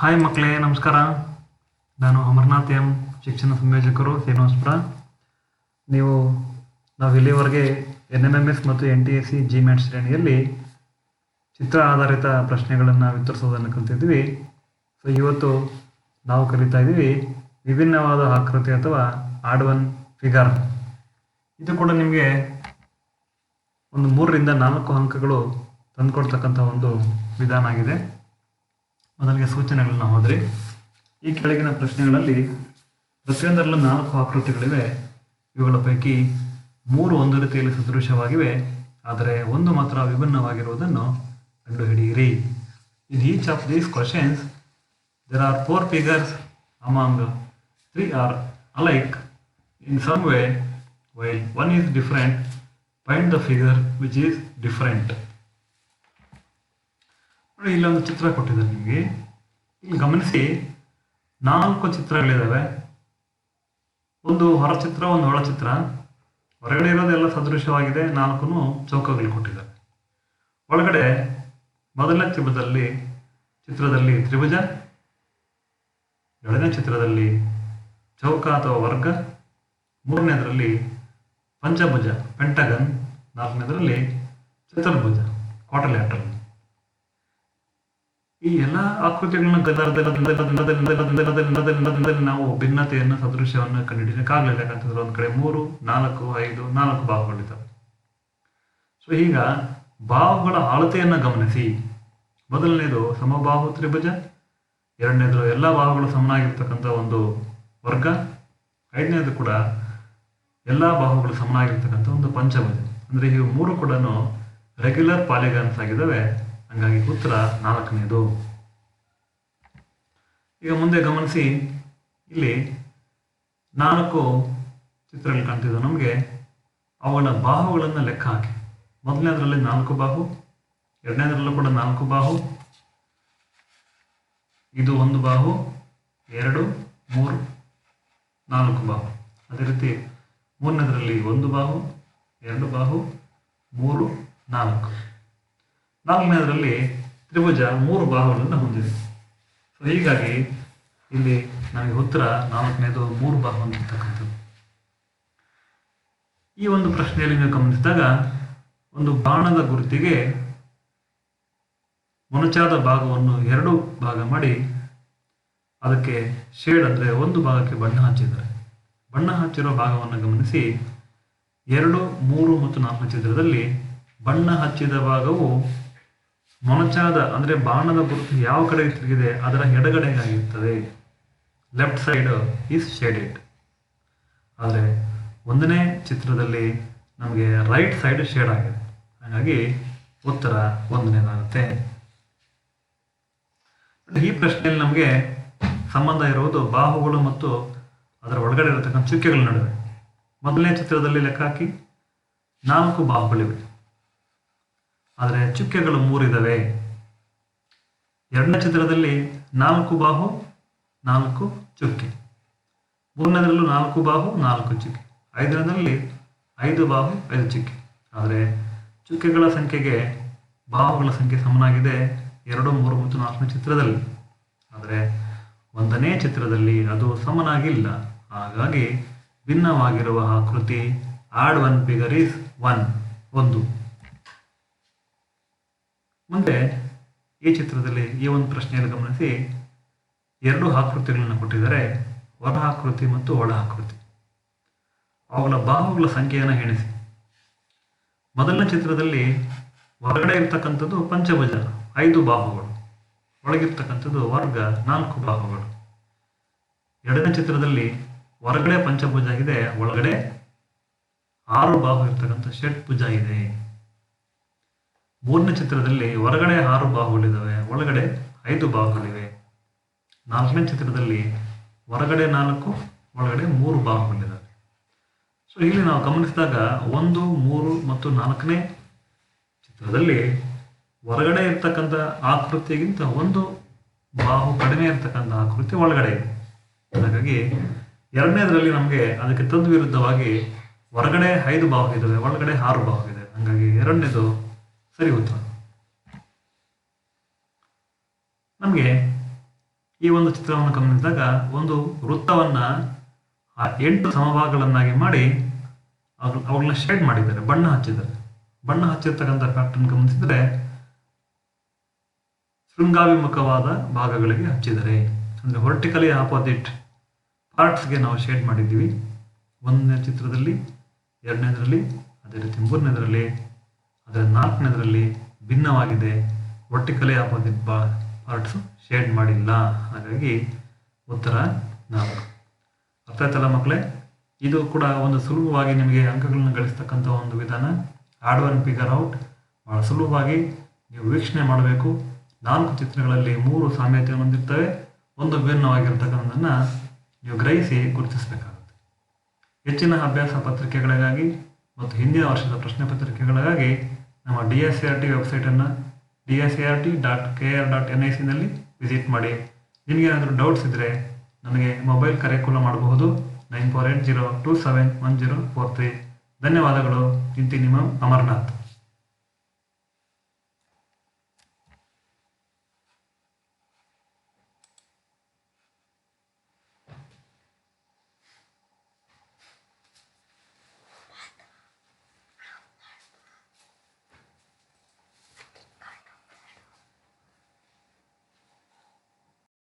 Hi ಮಕ್ಕಳೇ, ನಮಸ್ಕಾರ. ನಾನು ಅಮರನಾಥ್ ಎಂ, ಶಿಕ್ಷಣ ಸಂಯೋಜಕರು, ಶ್ರೀನಿವಾಸಪುರ. ನಾವು ಇಲ್ಲಿವರೆಗೆ NMMS ಮತ್ತು NTSC GMAT ಶ್ರೇಣಿಯಲ್ಲಿ ಚಿತ್ರ ಆಧಾರಿತ ಪ್ರಶ್ನೆಗಳನ್ನು ವಿತರಿಸೋದನ್ನು ಕಲಿತಿದ್ವಿ. ಸೊ ಇವತ್ತು ನಾವು ಕಲಿತಾ ಇದ್ದೀವಿ ವಿಭಿನ್ನವಾದ ಆಕೃತಿ ಅಥವಾ ಆಡ್ ಒನ್ ಫಿಗರ್. ಇದು ಕೂಡ ನಿಮಗೆ ಒಂದು 3 ರಿಂದ 4 ಅಂಕಗಳು ತಂದುಕೊಡ್ತಕ್ಕಂಥ ಒಂದು ವಿಧಾನ ಆಗಿದೆ. ಮೊದಲಿಗೆ ಸೂಚನೆಗಳನ್ನ ಹೋದ್ರಿ. ಈ ಕೆಳಗಿನ ಪ್ರಶ್ನೆಗಳಲ್ಲಿ ಪ್ರತಿಯೊಂದರಲ್ಲೂ 4 ಆಕೃತಿಗಳಿವೆ. ಇವುಗಳ ಪೈಕಿ 3 ಒಂದು ರೀತಿಯಲ್ಲಿ ಸದೃಶವಾಗಿವೆ, ಆದರೆ ಒಂದು ಮಾತ್ರ ವಿಭಿನ್ನವಾಗಿರುವುದನ್ನು ಕಂಡುಹಿಡಿಯಿರಿ. In each of these questions, there are 4 figures. Among 3 are alike in some way, while one is different. Find the figure which is different. ಇಲ್ಲೊಂದು ಚಿತ್ರ ಕೊಟ್ಟಿದ್ದಾರೆ ನಿಮಗೆ. ಇಲ್ಲಿ ಗಮನಿಸಿ, 4 ಚಿತ್ರಗಳಿದ್ದಾವೆ. ಒಂದು ಹೊರ ಚಿತ್ರ, ಒಂದು ಒಳ ಚಿತ್ರ. ಹೊರಗಡೆ ಇರೋದೆಲ್ಲ ಸದೃಶವಾಗಿದೆ, 4 ಚೌಕಗಳು ಕೊಟ್ಟಿದ್ದಾರೆ. ಒಳಗಡೆ ಮೊದಲನೇ ಚಿತ್ರದಲ್ಲಿ ತ್ರಿಭುಜ, ಎರಡನೇ ಚಿತ್ರದಲ್ಲಿ ಚೌಕ ಅಥವಾ ವರ್ಗ, ಮೂರನೇದರಲ್ಲಿ ಪಂಚಭುಜ ಪೆಂಟಗನ್, ನಾಲ್ಕನೇದರಲ್ಲಿ ಚತುರ್ಭುಜ ಕ್ವಾಡ್ರಿಲ್ಯಾಟರಲ್. ಈ ಎಲ್ಲ ಆಕೃತಿಗಳನ್ನ ನಾವು ಭಿನ್ನತೆಯನ್ನು, ಸದೃಶ್ಯವನ್ನು ಕಂಡುಹಿಡಿಯಕ್ಕಾಗಲಿಲ್ಲ. ಯಾಕಂತಂದ್ರೆ ಒಂದ್ ಕಡೆ 3, 4, 5, 4 ಬಾಹುಗಳಿದ್ದಾವೆ. ಸೊ ಈಗ ಬಾಹುಗಳ ಅಳತೆಯನ್ನು ಗಮನಿಸಿ. ಮೊದಲನೇದು ಸಮಬಾಹು ತ್ರಿಭುಜ, ಎರಡನೇದು ಎಲ್ಲ ಬಾಹುಗಳು ಸಮನಾಗಿರ್ತಕ್ಕಂಥ ಒಂದು ವರ್ಗ, ಐದನೇದು ಕೂಡ ಎಲ್ಲ ಬಾಹುಗಳು ಸಮನಾಗಿರ್ತಕ್ಕಂಥ ಒಂದು ಪಂಚಭುಜ. ಅಂದ್ರೆ ಇವು 3 ಕೂಡ ರೆಗ್ಯುಲರ್ ಪಾಲಿಗಾನ್ಸ್ ಆಗಿದ್ದಾವೆ. ಹಂಗಾಗಿ ಉತ್ತರ 4ನೇದು. ಈಗ ಮುಂದೆ ಗಮನಿಸಿ, ಇಲ್ಲಿ 4 ಚಿತ್ರಗಳು ಕಾಣ್ತಿದ್ವು ನಮಗೆ. ಅವುಗಳ ಬಾಹುಗಳನ್ನು ಲೆಕ್ಕ ಹಾಕಿ. ಮೊದಲನೇದರಲ್ಲಿ 4 ಬಾಹು, ಎರಡನೇದರಲ್ಲೂ ಕೂಡ 4 ಬಾಹು, ಇದು 1 ಬಾಹು, 2, 3, 4 ಬಾಹು. ಅದೇ ರೀತಿ ಮೂರನೇದರಲ್ಲಿ 1 ಬಾಹು, 2 ಬಾಹು, 3, 4. ನಾಲ್ಕನೇದರಲ್ಲಿ ತ್ರಿಭುಜ 3 ಬಾಹುಗಳನ್ನು ಹೊಂದಿದೆ. ಸೊ ಹೀಗಾಗಿ ಇಲ್ಲಿ ನಮಗೆ ಉತ್ತರ 4ನೇದು 3 ಬಾಹು ಅಂತಿರ್ತಕ್ಕಂಥದ್ದು. ಈ ಒಂದು ಪ್ರಶ್ನೆಯಲ್ಲಿ ನೀವು ಗಮನಿಸಿದಾಗ, ಒಂದು ಬಾಣದ ಗುರುತಿಗೆ ಮೊನಚಾದ ಭಾಗವನ್ನು 2 ಭಾಗ ಮಾಡಿ ಅದಕ್ಕೆ ಶೇಡ್ ಅಂದರೆ ಒಂದು ಭಾಗಕ್ಕೆ ಬಣ್ಣ ಹಚ್ಚಿದ್ದಾರೆ. ಬಣ್ಣ ಹಚ್ಚಿರೋ ಭಾಗವನ್ನು ಗಮನಿಸಿ. 2, 3 ಮತ್ತು 4 ಚಿತ್ರದಲ್ಲಿ ಬಣ್ಣ ಹಚ್ಚಿದ ಭಾಗವು ಮೊನಚಾದ ಅಂದರೆ ಬಾಣದ ಗುರುತು ಯಾವ ಕಡೆ ತಿರುಗಿದೆ ಅದರ ಎಡಗಡೆಗಾಗಿರ್ತದೆ. Left side is shaded. ಆದರೆ 1ನೇ ಚಿತ್ರದಲ್ಲಿ ನಮಗೆ ರೈಟ್ ಸೈಡ್ ಶೇಡ್ ಆಗಿದೆ. ಹಾಗಾಗಿ ಉತ್ತರ 1ನೇದಾಗುತ್ತೆ. ಈ ಪ್ರಶ್ನೆಯಲ್ಲಿ ನಮಗೆ ಸಂಬಂಧ ಇರುವುದು ಬಾಹುಗಳು ಮತ್ತು ಅದರ ಒಳಗಡೆ ಇರತಕ್ಕಂಥ ಚುಕ್ಕೆಗಳ ನಡುವೆ. ಮೊದಲನೇ ಚಿತ್ರದಲ್ಲಿ ಲೆಕ್ಕ ಹಾಕಿ 4 ಬಾಹುಗಳಿವೆ, ಆದರೆ ಚುಕ್ಕೆಗಳು 3 ಇದ್ದಾವೆ. ಎರಡನೇ ಚಿತ್ರದಲ್ಲಿ 4 ಬಾಹು, 4 ಚುಕ್ಕೆ. ಮೂರನೇದರಲ್ಲೂ 4 ಬಾಹು, 4 ಚುಕ್ಕೆ. ಐದನೇದರಲ್ಲಿ 5 ಬಾಹು, 5 ಚುಕ್ಕೆ. ಆದರೆ ಚುಕ್ಕೆಗಳ ಸಂಖ್ಯೆಗೆ ಬಾಹುಗಳ ಸಂಖ್ಯೆ ಸಮನಾಗಿದೆ 2, 3 ಮತ್ತು 4ನೇ ಚಿತ್ರದಲ್ಲಿ. ಆದರೆ 1ನೇ ಚಿತ್ರದಲ್ಲಿ ಅದು ಸಮನಾಗಿಲ್ಲ. ಹಾಗಾಗಿ ಭಿನ್ನವಾಗಿರುವ ಆಕೃತಿ ಆಡ್ ಒನ್ ಫಿಗರ್ ಈಸ್ 1. ಮುಂದೆ ಈ ಚಿತ್ರದಲ್ಲಿ ಈ ಒಂದು ಪ್ರಶ್ನೆಯಲ್ಲಿ ಗಮನಿಸಿ, 2 ಆಕೃತಿಗಳನ್ನು ಕೊಟ್ಟಿದ್ದಾರೆ, ಹೊರ ಆಕೃತಿ ಮತ್ತು ಒಳ ಆಕೃತಿ. ಅವುಗಳ ಬಾಹುಗಳ ಸಂಖ್ಯೆಯನ್ನು ಎಣಿಸಿ. ಮೊದಲನೇ ಚಿತ್ರದಲ್ಲಿ ಹೊರಗಡೆ ಇರ್ತಕ್ಕಂಥದ್ದು ಪಂಚಭುಜ 5 ಬಾಹುಗಳು, ಒಳಗಿರ್ತಕ್ಕಂಥದ್ದು ವರ್ಗ 4 ಬಾಹುಗಳು. ಎರಡನೇ ಚಿತ್ರದಲ್ಲಿ ಹೊರಗಡೆ ಪಂಚಭುಜ ಇದೆ, ಒಳಗಡೆ 6 ಬಾಹು ಇರ್ತಕ್ಕಂಥ ಷಟ್ಭುಜ ಇದೆ. ಮೂರನೇ ಚಿತ್ರದಲ್ಲಿ ಹೊರಗಡೆ 6 ಬಾಹುಗಳಿದ್ದಾವೆ, ಒಳಗಡೆ 5 ಬಾಹುಗಳಿವೆ. 4ನೇ ಚಿತ್ರದಲ್ಲಿ ಹೊರಗಡೆ 4, ಒಳಗಡೆ 3 ಬಾಹುಗಳಿದ್ದಾವೆ. ಸೊ ಇಲ್ಲಿ ನಾವು ಗಮನಿಸಿದಾಗ 1, 3 ಮತ್ತು 4ನೇ ಚಿತ್ರದಲ್ಲಿ ಹೊರಗಡೆ ಇರ್ತಕ್ಕಂಥ ಆಕೃತಿಗಿಂತ 1 ಬಾಹು ಕಡಿಮೆ ಇರ್ತಕ್ಕಂಥ ಆಕೃತಿ ಒಳಗಡೆ ಇದೆ. ಹಾಗಾಗಿ ಎರಡನೇದರಲ್ಲಿ ನಮಗೆ ಅದಕ್ಕೆ ತದ್ವಿರುದ್ಧವಾಗಿ ಹೊರಗಡೆ 5 ಬಾಹು ಇದ್ದಾವೆ, ಒಳಗಡೆ 6 ಬಾಹು ಇದೆ. ಹಾಗಾಗಿ ಎರಡನೇದು ಸರಿ ಉತ್ತರ. ನಮಗೆ ಈ ಒಂದು ಚಿತ್ರವನ್ನು ಗಮನಿಸಿದಾಗ ಒಂದು ವೃತ್ತವನ್ನು 8 ಸಮಭಾಗಗಳನ್ನಾಗಿ ಮಾಡಿ ಅವುಗಳನ್ನ ಶೇಡ್ ಮಾಡಿದ್ದಾರೆ, ಬಣ್ಣ ಹಚ್ಚಿದ್ದಾರೆ. ಬಣ್ಣ ಹಚ್ಚಿರ್ತಕ್ಕಂಥ ಪ್ಯಾಟರ್ನ್ ಗಮನಿಸಿದರೆ ಶೃಂಗಾಭಿಮುಖವಾದ ಭಾಗಗಳಿಗೆ ಹಚ್ಚಿದ್ದಾರೆ. ಅಂದರೆ ವರ್ಟಿಕಲಿ ಆಪೋಸಿಟ್ ಪಾರ್ಟ್ಸ್ಗೆ ನಾವು ಶೇಡ್ ಮಾಡಿದ್ದೀವಿ. ಒಂದನೇ ಚಿತ್ರದಲ್ಲಿ, ಎರಡನೇದರಲ್ಲಿ, ಅದೇ ರೀತಿ ಮೂರನೇದರಲ್ಲಿ, ಅದರ ನಾಲ್ಕನೇದರಲ್ಲಿ ಭಿನ್ನವಾಗಿದೆ. ವರ್ಟಿಕಲಿ ಆಪೋಸಿಟ್ ಪಾರ್ಟ್ಸು ಶೇಡ್ ಮಾಡಿಲ್ಲ. ಹಾಗಾಗಿ ಉತ್ತರ 4. ಅರ್ಥ ಆಯ್ತಲ್ಲ ಮಕ್ಕಳೇ? ಇದು ಕೂಡ ಒಂದು ಸುಲಭವಾಗಿ ನಿಮಗೆ ಅಂಕಗಳನ್ನು ಗಳಿಸ್ತಕ್ಕಂಥ ಒಂದು ವಿಧಾನ. ಆಡ್ ಒನ್ ಫಿಗರ್ ಔಟ್ ಭಾಳ ಸುಲಭವಾಗಿ ನೀವು ವೀಕ್ಷಣೆ ಮಾಡಬೇಕು. 4 ಚಿತ್ರಗಳಲ್ಲಿ 3 ಸಾಮ್ಯತೆ ಹೊಂದಿರ್ತವೆ, ಒಂದು ಭಿನ್ನವಾಗಿರ್ತಕ್ಕಂಥದ್ದನ್ನು ನೀವು ಗ್ರಹಿಸಿ ಗುರುತಿಸಬೇಕಾಗುತ್ತೆ. ಹೆಚ್ಚಿನ ಅಭ್ಯಾಸ ಪತ್ರಿಕೆಗಳಿಗಾಗಿ ಮತ್ತು ಹಿಂದಿನ ವರ್ಷದ ಪ್ರಶ್ನೆ ಪತ್ರಿಕೆಗಳಿಗಾಗಿ ನಮ್ಮ DSCRT ವೆಬ್ಸೈಟನ್ನು dscrt.kr.nic ನಲ್ಲಿ ವಿಸಿಟ್ ಮಾಡಿ. ನಿಮಗೇನಾದರೂ ಡೌಟ್ಸ್ ಇದ್ದರೆ ನನಗೆ ಮೊಬೈಲ್ ಕರೆ ಕೂಡ ಮಾಡಬಹುದು. 9480271043. ಧನ್ಯವಾದಗಳು. ಇಂತಿ ನಿಮ್ಮ ಅಮರನಾಥ್.